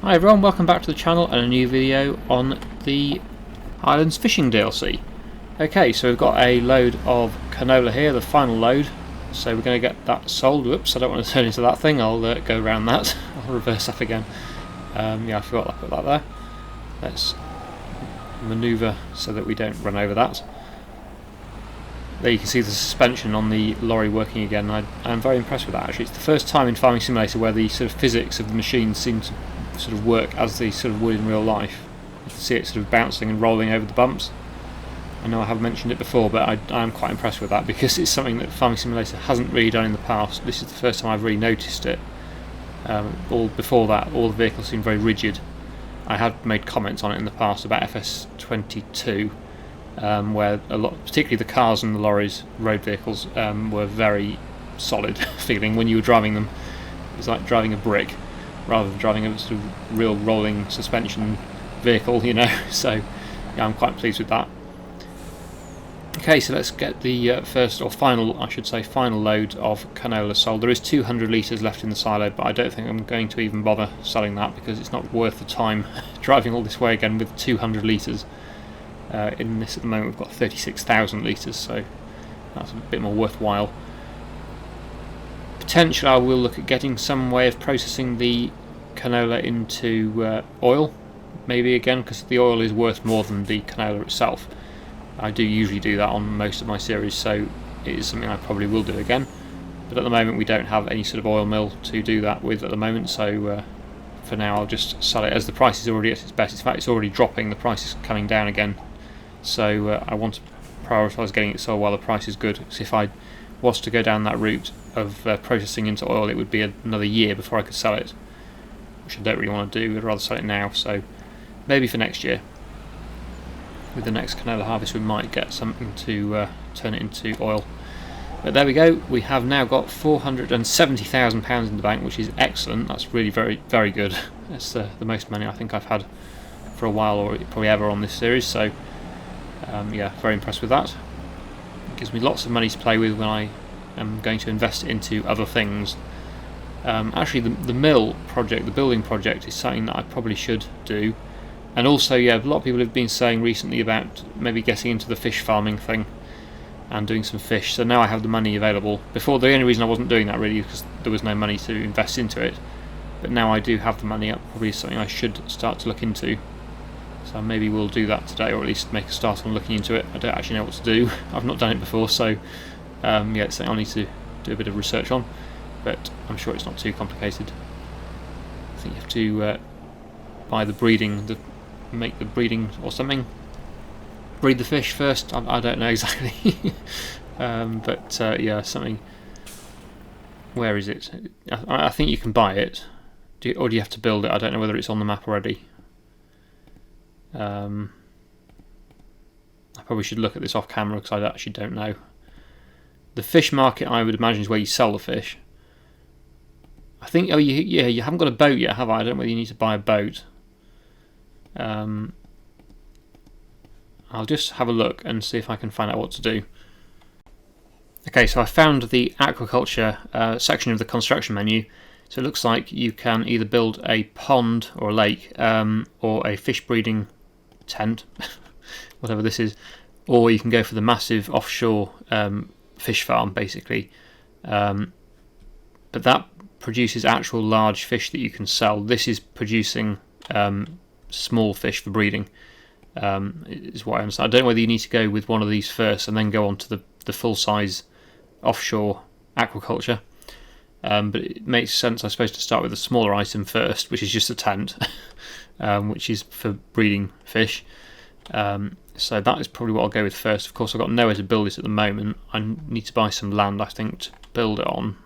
Hi everyone, welcome back to the channel and a new video on the Highlands fishing DLC. Okay, so we've got a load of canola here, the final load, so we're going to get that sold. Whoops, I don't want to turn into that thing, I'll go around that. I'll reverse up again. Yeah, I forgot I put that there. Let's manoeuvre so that we don't run over that. There you can see the suspension on the lorry working again. I'm very impressed with that actually. It's the first time in Farming Simulator where the sort of physics of the machine seem to sort of work as they sort of would in real life. You can see it sort of bouncing and rolling over the bumps. I know I have mentioned it before, but I am quite impressed with that because it's something that Farming Simulator hasn't really done in the past. This is the first time I've really noticed it. Before that, all the vehicles seemed very rigid. I had made comments on it in the past about FS25, where a lot, particularly the cars and the lorries, road vehicles, were very solid feeling when you were driving them. It was like driving a brick rather than driving a sort of real rolling suspension vehicle, you know. So yeah, I'm quite pleased with that. Okay, so let's get the first, or final, I should say, final load of canola sold. There is 200 litres left in the silo, but I don't think I'm going to even bother selling that because it's not worth the time driving all this way again with 200 litres. In this at the moment we've got 36,000 litres, so that's a bit more worthwhile. Potentially I will look at getting some way of processing the canola into oil, maybe again, because the oil is worth more than the canola itself. I do usually do that on most of my series, so it is something I probably will do again, but at the moment we don't have any sort of oil mill to do that with at the moment, so for now I'll just sell it as the price is already at its best. In fact, it's already dropping, the price is coming down again, so I want to prioritise getting it sold while the price is good, because if I was to go down that route of processing into oil, it would be another year before I could sell it, which I don't really want to do. I'd rather sell it now, so maybe for next year. With the next canola harvest we might get something to turn it into oil. But there we go, we have now got £470,000 in the bank, which is excellent. That's really very good. That's the most money I think I've had for a while, or probably ever on this series, so yeah, very impressed with that. It gives me lots of money to play with when I am going to invest it into other things. Actually the mill project, the building project, is something that I probably should do. And also, yeah, a lot of people have been saying recently about maybe getting into the fish farming thing and doing some fish, so now I have the money available. Before, the only reason I wasn't doing that really is because there was no money to invest into it, but now I do have the money. That probably is something I should start to look into, so maybe we'll do that today, or at least make a start on looking into it. I don't actually know what to do, I've not done it before, so yeah, it's something I need to do a bit of research on, but I'm sure it's not too complicated. I think you have to buy the breeding, make the breeding or something, breed the fish first. I don't know exactly. But yeah, something. Where is it? I think you can buy it, or do you have to build it? I don't know whether it's on the map already. I probably should look at this off camera because I actually don't know. The fish market, I would imagine, is where you sell the fish. I think. Oh, yeah, you haven't got a boat yet, have I? I don't know whether you need to buy a boat. I'll just have a look and see if I can find out what to do. Okay, so I found the aquaculture section of the construction menu. So it looks like you can either build a pond or a lake, or a fish breeding tent, whatever this is, or you can go for the massive offshore fish farm, basically. But that produces actual large fish that you can sell. This is producing small fish for breeding, is what I understand. I don't know whether you need to go with one of these first and then go on to the full-size offshore aquaculture, but it makes sense, I suppose, to start with a smaller item first, which is just a tent, which is for breeding fish. So that is probably what I'll go with first. Of course, I've got nowhere to build it at the moment. I need to buy some land, I think, to build it on.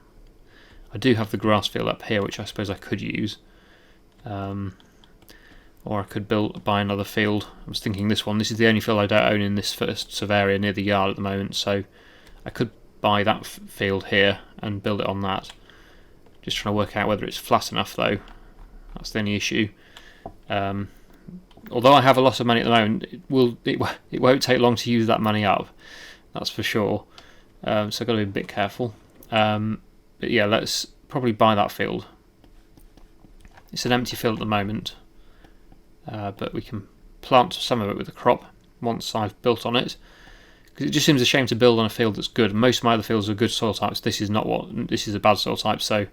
I do have the grass field up here, which I suppose I could use. Or I could buy another field. I was thinking this one. This is the only field I don't own in this first sort of area near the yard at the moment, so I could buy that field here and build it on that. Just trying to work out whether it's flat enough though. That's the only issue. Although I have a lot of money at the moment, it won't take long to use that money up. That's for sure. So I've got to be a bit careful. But yeah, let's probably buy that field. It's an empty field at the moment, but we can plant some of it with a crop once I've built on it. Because it just seems a shame to build on a field that's good. Most of my other fields are good soil types. This is not what. This is a bad soil type, so it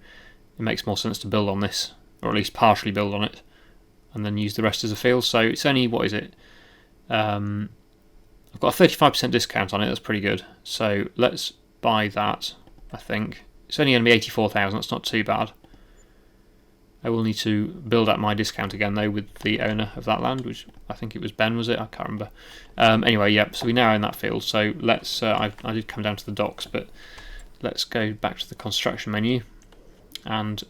makes more sense to build on this, or at least partially build on it, and then use the rest as a field. So it's only, what is it? I've got a 35% discount on it. That's pretty good. So let's buy that. I think it's only going to be 84,000. That's not too bad. I will need to build up my discount again though with the owner of that land, which I think it was Ben, was it? I can't remember. Anyway, yeah, so we now own that field, so let's, I did come down to the docks, but let's go back to the construction menu and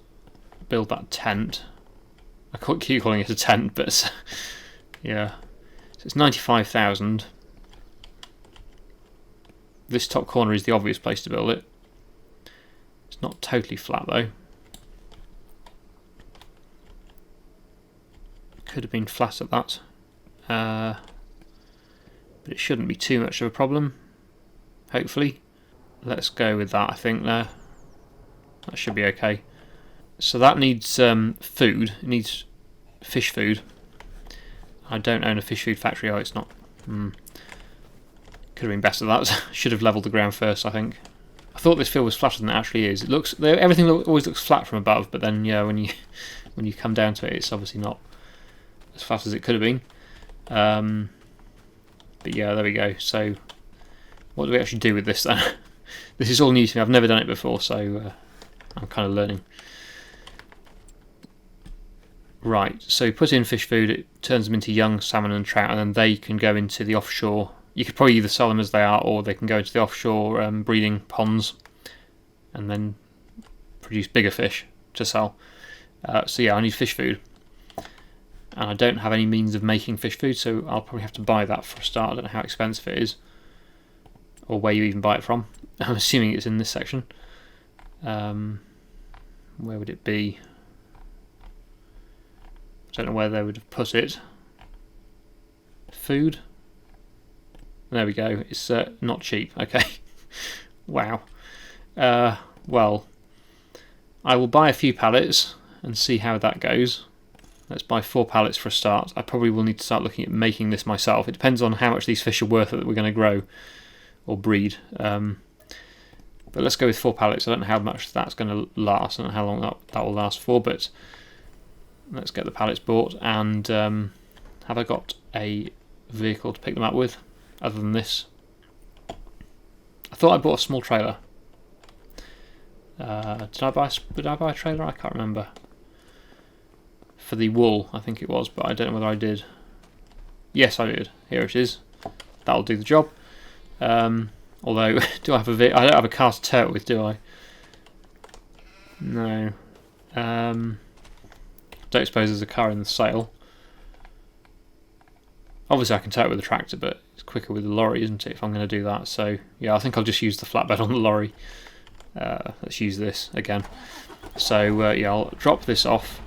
build that tent. I keep calling it a tent, but yeah. So it's 95,000. This top corner is the obvious place to build it. It's not totally flat though. Could have been flat at that, but it shouldn't be too much of a problem, hopefully. Let's go with that, I think there. That should be okay. So that needs food, it needs fish food. I don't own a fish food factory. Oh, it's not. Could have been better than that. Should have levelled the ground first, I think. I thought this field was flatter than it actually is. It looks, everything always looks flat from above, but then yeah, when you come down to it, it's obviously not as flat as it could have been. But yeah, there we go. So what do we actually do with this then? This is all new to me. I've never done it before, so I'm kind of learning. Right, so put in fish food, it turns them into young salmon and trout, and then they can go into the offshore. You could probably either sell them as they are, or they can go into the offshore breeding ponds and then produce bigger fish to sell. So yeah, I need fish food. And I don't have any means of making fish food, so I'll probably have to buy that for a start. I don't know how expensive it is, or where you even buy it from. I'm assuming it's in this section. Where would it be? I don't know where they would have put it. Food? There we go. It's not cheap. Okay. Wow. Well, I will buy a few pallets and see how that goes. Let's buy 4 pallets for a start. I probably will need to start looking at making this myself. It depends on how much these fish are worth that we're going to grow or breed. But let's go with 4 pallets. I don't know how much that's going to last. I don't know how long that will last for, but let's get the pallets bought. And have I got a vehicle to pick them up with other than this? I thought I bought a small trailer. Did I buy a trailer? I can't remember. For the wool, I think it was, but I don't know whether I did. Yes, I did. Here it is. That'll do the job. Although, do I have I don't have a car to tow it with, do I? No. Don't suppose there's a car in the sale. Obviously I can tow it with a tractor, but it's quicker with the lorry, isn't it, if I'm going to do that. So yeah, I think I'll just use the flatbed on the lorry. Let's use this again. So yeah, I'll drop this off,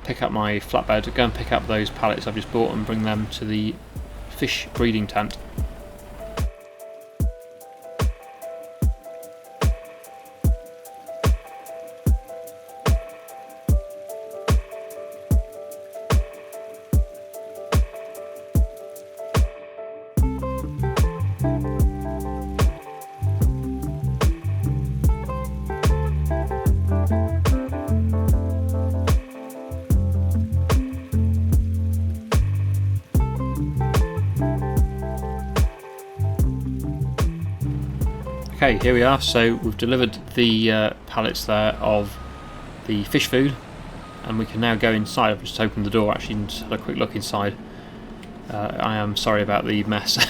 pick up my flatbed, go and pick up those pallets I've just bought and bring them to the fish breeding tent. Okay, here we are. So we've delivered the pallets there of the fish food, and we can now go inside. I've just opened the door actually and just had a quick look inside. I am sorry about the mess.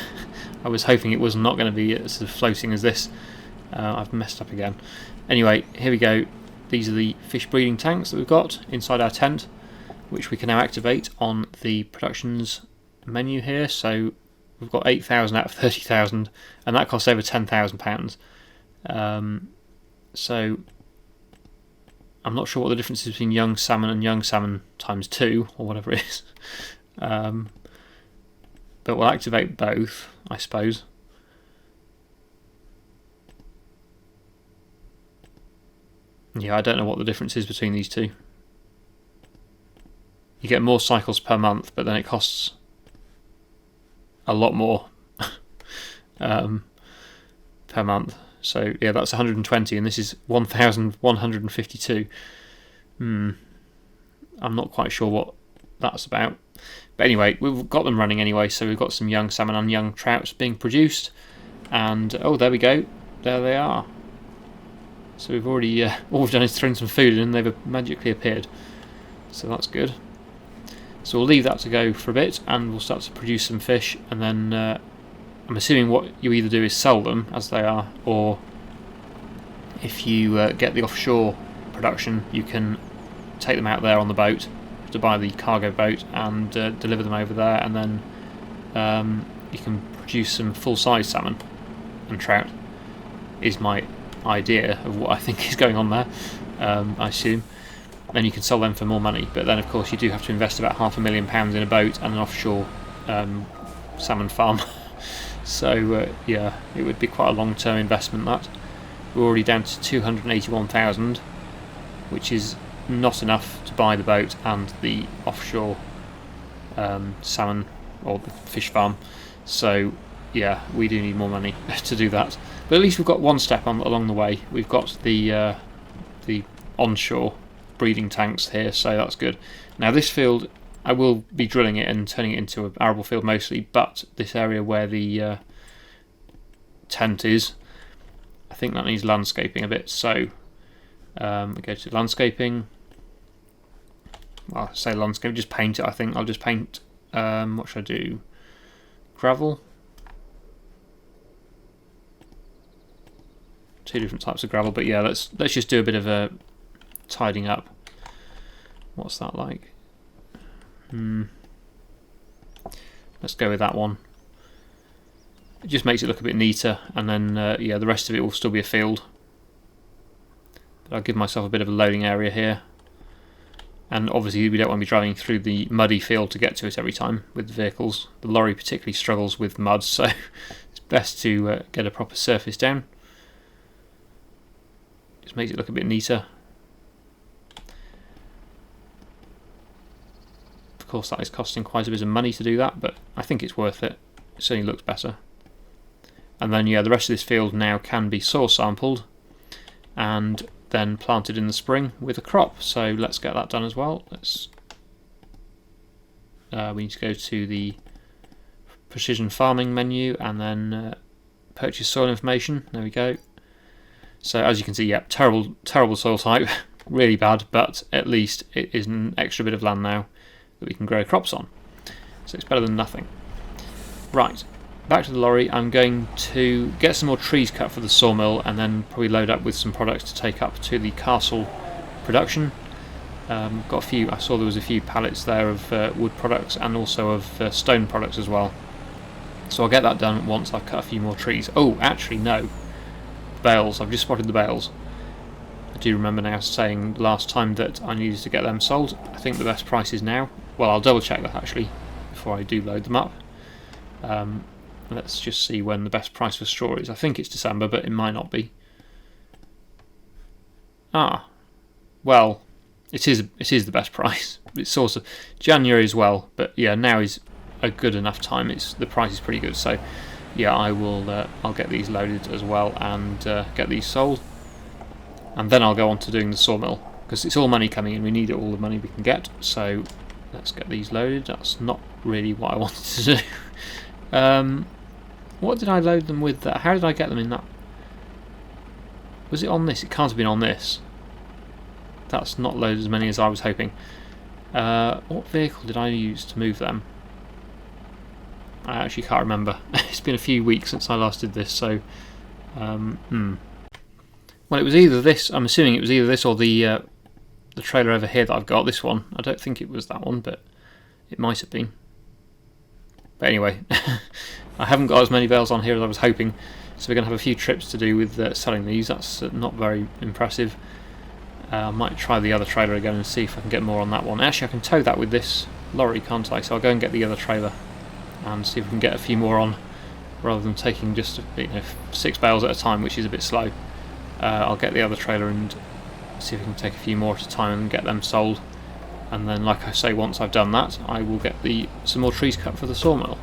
I was hoping it was not going to be as floating as this. I've messed up again. Anyway, here we go. These are the fish breeding tanks that we've got inside our tent, which we can now activate on the productions menu here. So we've got 8,000 out of 30,000, and that costs over £10,000. So I'm not sure what the difference is between young salmon and young salmon times 2, or whatever it is. But we'll activate both, I suppose. Yeah, I don't know what the difference is between these two. you get more cycles per month, but then it costs a lot more per month. So yeah, that's 120, and this is 1,152. I'm not quite sure what that's about. But anyway, we've got them running anyway, so we've got some young salmon and young trouts being produced. And oh, there we go. There they are. So we've already, all we've done is thrown some food in and they've magically appeared. So that's good. So we'll leave that to go for a bit and we'll start to produce some fish, and then I'm assuming what you either do is sell them as they are, or if you get the offshore production, you can take them out there on the boat to buy the cargo boat and deliver them over there, and then you can produce some full-size salmon and trout, is my idea of what I think is going on there. I assume then you can sell them for more money, but then of course you do have to invest about £500,000 in a boat and an offshore salmon farm. So yeah, it would be quite a long-term investment. That we're already down to 281,000, which is not enough to buy the boat and the offshore salmon or the fish farm. So yeah, we do need more money to do that. But at least we've got one step along the way. We've got the onshore breeding tanks here, so that's good. Now this field, I will be drilling it and turning it into an arable field mostly, but this area where the tent is, I think that needs landscaping a bit. So we go to landscaping. Well, I say landscape, just paint it. I think I'll just paint. What should I do? Gravel. Two different types of gravel, but yeah, let's just do a bit of a tidying up. What's that like? Let's go with that one. It just makes it look a bit neater, and then yeah, the rest of it will still be a field. But I'll give myself a bit of a loading area here, and obviously we don't want to be driving through the muddy field to get to it every time with the vehicles. The lorry particularly struggles with mud, so it's best to get a proper surface down. Just makes it look a bit neater. Of course that is costing quite a bit of money to do that, but I think it's worth it. It certainly looks better. And then yeah, the rest of this field now can be soil sampled and then planted in the spring with a crop. So let's get that done as well. We need to go to the precision farming menu and then purchase soil information. There we go. So as you can see, yeah, terrible soil type, really bad, but at least it is an extra bit of land now that we can grow crops on. So it's better than nothing. Right, back to the lorry. I'm going to get some more trees cut for the sawmill and then probably load up with some products to take up to the castle production. Got a few. I saw there was a few pallets there of wood products and also of stone products as well. So I'll get that done once I've cut a few more trees. Oh, actually no. Bales. I've just spotted the bales. I do remember now saying last time that I needed to get them sold. I think the best price is now. Well, I'll double check that actually before I do load them up. Let's just see when the best price for straw is. I think it's December, but it might not be. Ah, well, it is the best price. It's sort of January as well, but yeah, now is a good enough time. The price is pretty good, so yeah, I'll get these loaded as well and get these sold, and then I'll go on to doing the sawmill because it's all money coming in. We need all the money we can get, so let's get these loaded. That's not really what I wanted to do. What did I load them with? How did I get them in that? Was it on this? It can't have been on this. That's not loaded as many as I was hoping. What vehicle did I use to move them? I actually can't remember. It's been a few weeks since I last did this, so well, it was either this. I'm assuming it was either this or the trailer over here that I've got. This one. I don't think it was that one, but it might have been. But anyway, I haven't got as many bales on here as I was hoping, so we're going to have a few trips to do with selling these. That's not very impressive. I might try the other trailer again and see if I can get more on that one. Actually, I can tow that with this lorry, can't I? So I'll go and get the other trailer and see if we can get a few more on, rather than taking just 6 bales at a time, which is a bit slow. I'll get the other trailer and see if we can take a few more at a time and get them sold, and then, like I say, once I've done that, I will get some more trees cut for the sawmill.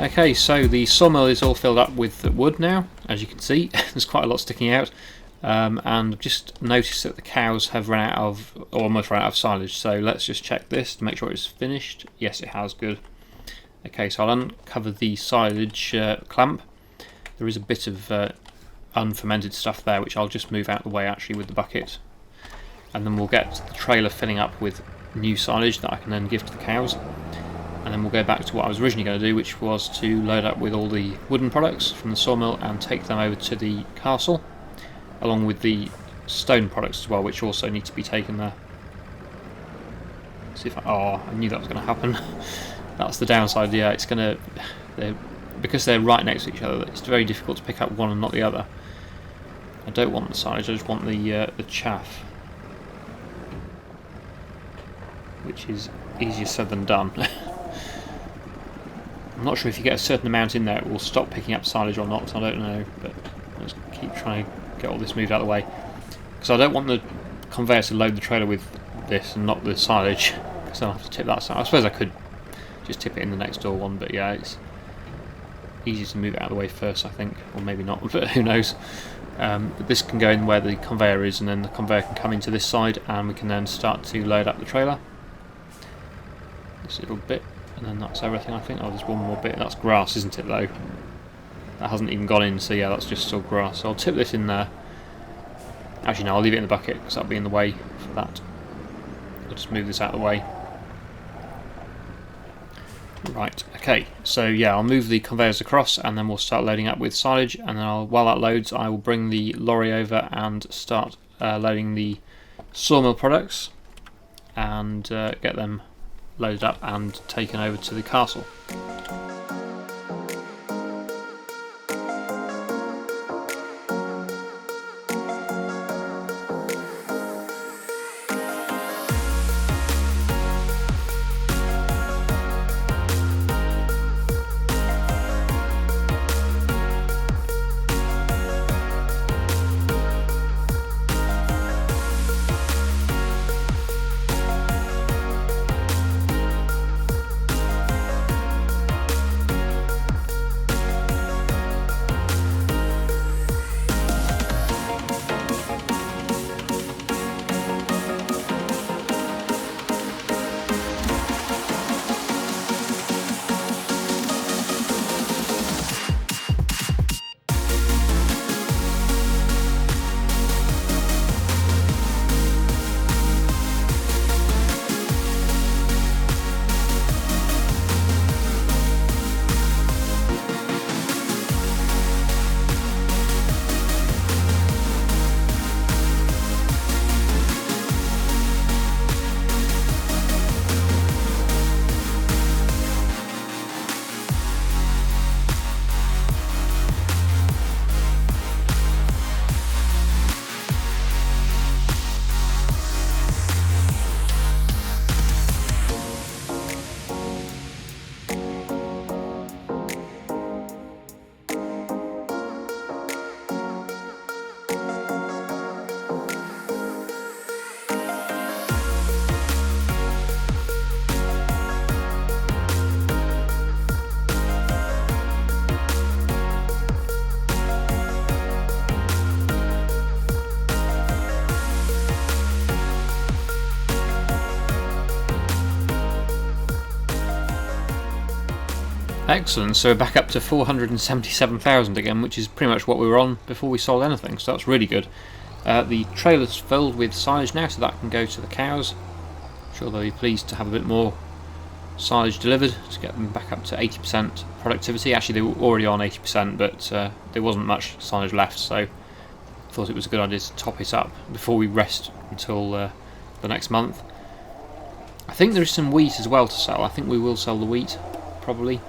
Okay, so the sawmill is all filled up with wood now, as you can see. There's quite a lot sticking out, and I've just noticed that the cows have run out of, or almost run out of silage, so let's just check this to make sure it's finished. Yes, it has, good. Okay, so I'll uncover the silage clamp. There is a bit of unfermented stuff there, which I'll just move out of the way actually with the bucket, and then we'll get the trailer filling up with new silage that I can then give to the cows. And then we'll go back to what I was originally going to do, which was to load up with all the wooden products from the sawmill and take them over to the castle, along with the stone products as well, which also need to be taken there. See if I knew that was going to happen. That's the downside. Yeah, it's going to, because they're right next to each other, it's very difficult to pick up one and not the other. I don't want the silage, I just want the chaff, which is easier said than done. I'm not sure if you get a certain amount in there it will stop picking up silage or not, I don't know, but let's keep trying to get all this moved out of the way, because I don't want the conveyor to load the trailer with this and not the silage, because I'll have to tip that side. I suppose I could just tip it in the next door one, but yeah, it's easier to move it out of the way first, I think, or maybe not, but who knows. But this can go in where the conveyor is, and then the conveyor can come into this side, and we can then start to load up the trailer. This little bit, and then that's everything, I think. Oh, there's one more bit. That's grass, isn't it, though? That hasn't even gone in, so yeah, that's just still grass. So I'll tip this in there. Actually, no, I'll leave it in the bucket, because that'll be in the way for that. I'll just move this out of the way. Right, okay, so yeah, I'll move the conveyors across, and then we'll start loading up with silage, and then while that loads, I will bring the lorry over and start loading the sawmill products, and get them loaded up and taken over to the castle. Excellent, so we're back up to 477,000 again, which is pretty much what we were on before we sold anything, so that's really good. The trailer's filled with silage now, so that can go to the cows. I'm sure they'll be pleased to have a bit more silage delivered to get them back up to 80% productivity. Actually, they were already on 80%, but there wasn't much silage left, so I thought it was a good idea to top it up before we rest until the next month. I think there is some wheat as well to sell. I think we will sell the wheat, probably.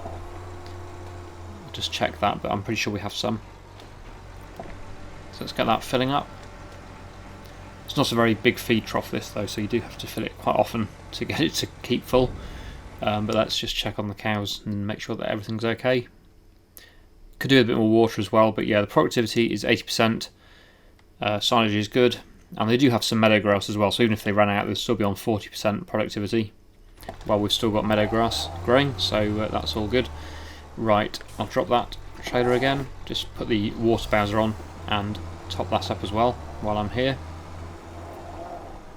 I'll just check that, but I'm pretty sure we have some. So let's get that filling up. It's not a very big feed trough this though, so you do have to fill it quite often to get it to keep full. But let's just check on the cows and make sure that everything's okay. Could do a bit more water as well, but yeah, the productivity is 80%. Silage is good, and they do have some meadow grass as well, so even if they ran out, they'll still be on 40% productivity while we've still got meadow grass growing, so that's all good. Right, I'll drop that trailer again, just put the water bowser on and top that up as well while I'm here.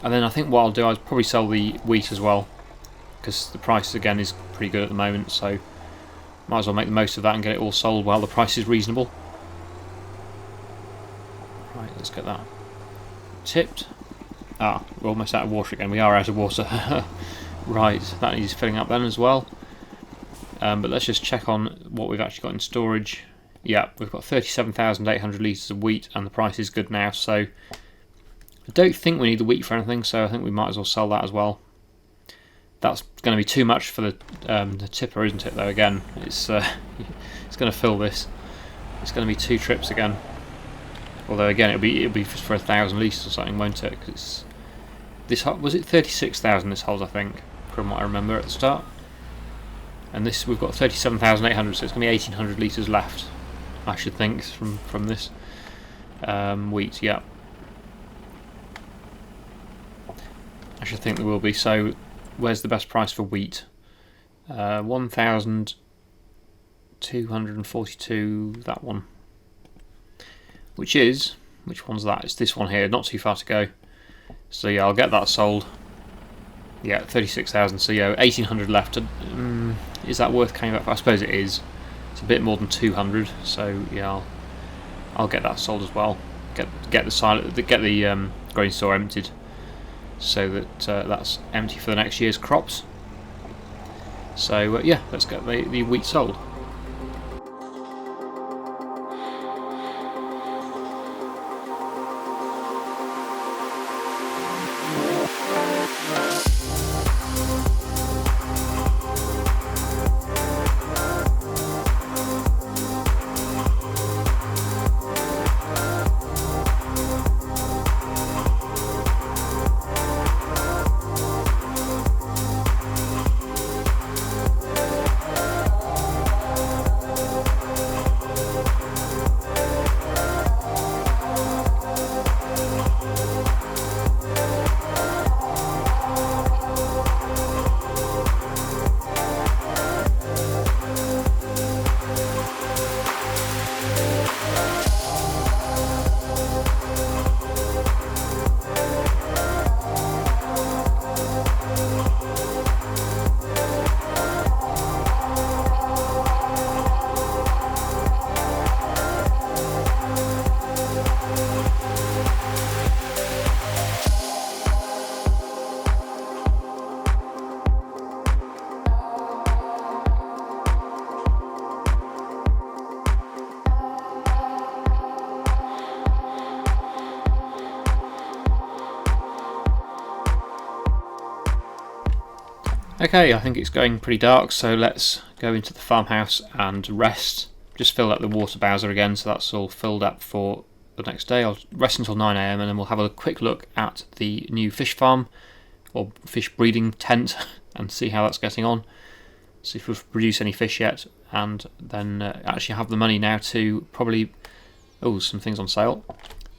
And then I think what I'll do is probably sell the wheat as well, because the price again is pretty good at the moment, so might as well make the most of that and get it all sold while the price is reasonable. Right, let's get that tipped. We're almost out of water again. We are out of water. Right, that needs filling up then as well. But let's just check on what we've actually got in storage. Yeah, we've got 37,800 litres of wheat, and the price is good now, so I don't think we need the wheat for anything, so I think we might as well sell that as well. That's going to be too much for the tipper, isn't it, though? Again, it's going to fill this. It's going to be 2 trips again. Although again, it'll be for 1,000 litres or something, won't it? Because this was it 36,000 this holds, I think, from what I remember at the start. And this we've got 37,800, so it's going to be 1,800 litres left, I should think, from this wheat. Yeah, I should think there will be. So, where's the best price for wheat? 1,242. That one. Which one's that? It's this one here. Not too far to go. So yeah, I'll get that sold. Yeah, 36,000. So yeah, 1,800 left. Is that worth coming back for? I suppose it is. It's a bit more than 200. So yeah, I'll get that sold as well. Get the grain store emptied, so that that's empty for the next year's crops. So yeah, let's get the wheat sold. Okay, I think it's going pretty dark, so let's go into the farmhouse and rest. Just fill up the water bowser again, so that's all filled up for the next day. I'll rest until 9 AM and then we'll have a quick look at the new fish farm, or fish breeding tent, and see how that's getting on. See if we've produced any fish yet, and then actually have the money now to probably... Oh, some things on sale.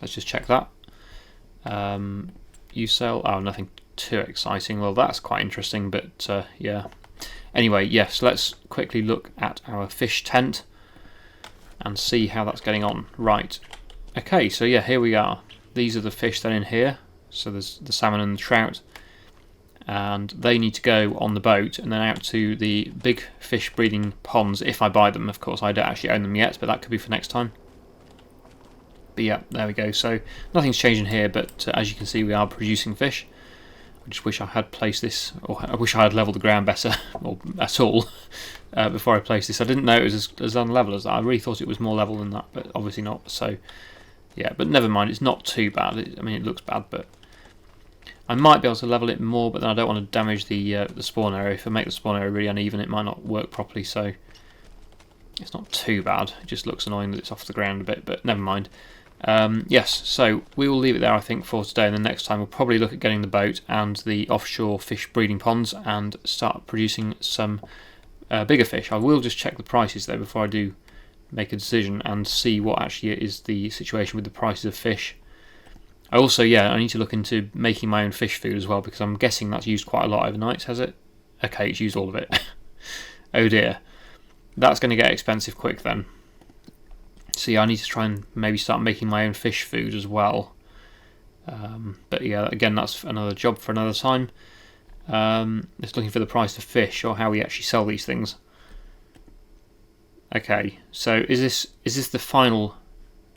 Let's just check that. You sell... Oh, nothing too exciting. Well, that's quite interesting, but yeah. Anyway, yes, let's quickly look at our fish tent and see how that's getting on. Right. Okay, so yeah, here we are. These are the fish then in here. So there's the salmon and the trout. and they need to go on the boat and then out to the big fish breeding ponds if I buy them. Of course, I don't actually own them yet, but that could be for next time. But yeah, there we go. So nothing's changing here, but as you can see, we are producing fish. I just wish I had placed this, or I wish I had levelled the ground better, or at all, before I placed this. I didn't know it was as unlevel as that. I really thought it was more level than that, but obviously not. So yeah, but never mind. It's not too bad. I mean, it looks bad, but I might be able to level it more. But then I don't want to damage the spawn area. If I make the spawn area really uneven, it might not work properly. So it's not too bad. It just looks annoying that it's off the ground a bit, but never mind. Yes, so we will leave it there, I think, for today, and the next time we'll probably look at getting the boat and the offshore fish breeding ponds and start producing some bigger fish. I will just check the prices though before I do make a decision and see what actually is the situation with the prices of fish. I also, I need to look into making my own fish food as well, because I'm guessing that's used quite a lot overnight, has it? Okay, it's used all of it. Oh dear. That's going to get expensive quick then. So yeah, I need to try and maybe start making my own fish food as well. But yeah, again, that's another job for another time. Just looking for the price of fish, or how we actually sell these things. Okay, so is this the final?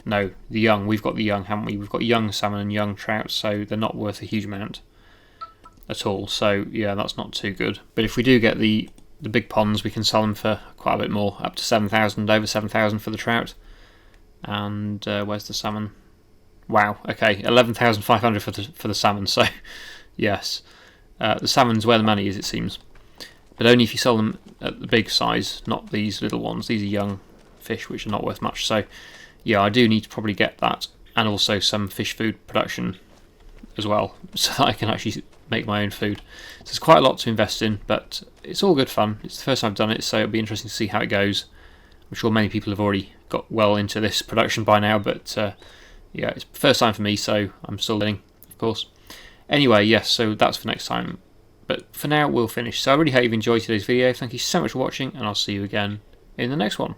No, the young. We've got the young, haven't we? We've got young salmon and young trout, so they're not worth a huge amount at all. So yeah, that's not too good. But if we do get the big ponds, we can sell them for quite a bit more, up to 7,000, over 7,000 for the trout. And where's the salmon? Wow, okay, 11,500 for the salmon. So yes, the salmon's where the money is, it seems. But only if you sell them at the big size, not these little ones. These are young fish which are not worth much. So yeah, I do need to probably get that, and also some fish food production as well, so that I can actually make my own food. So there's quite a lot to invest in, but it's all good fun. It's the first time I've done it, so it'll be interesting to see how it goes. I'm sure many people have already got well into this production by now, but yeah, it's the first time for me, so I'm still learning, of course. Anyway, yes, so that's for next time. But for now, we'll finish. So I really hope you've enjoyed today's video. Thank you so much for watching, and I'll see you again in the next one.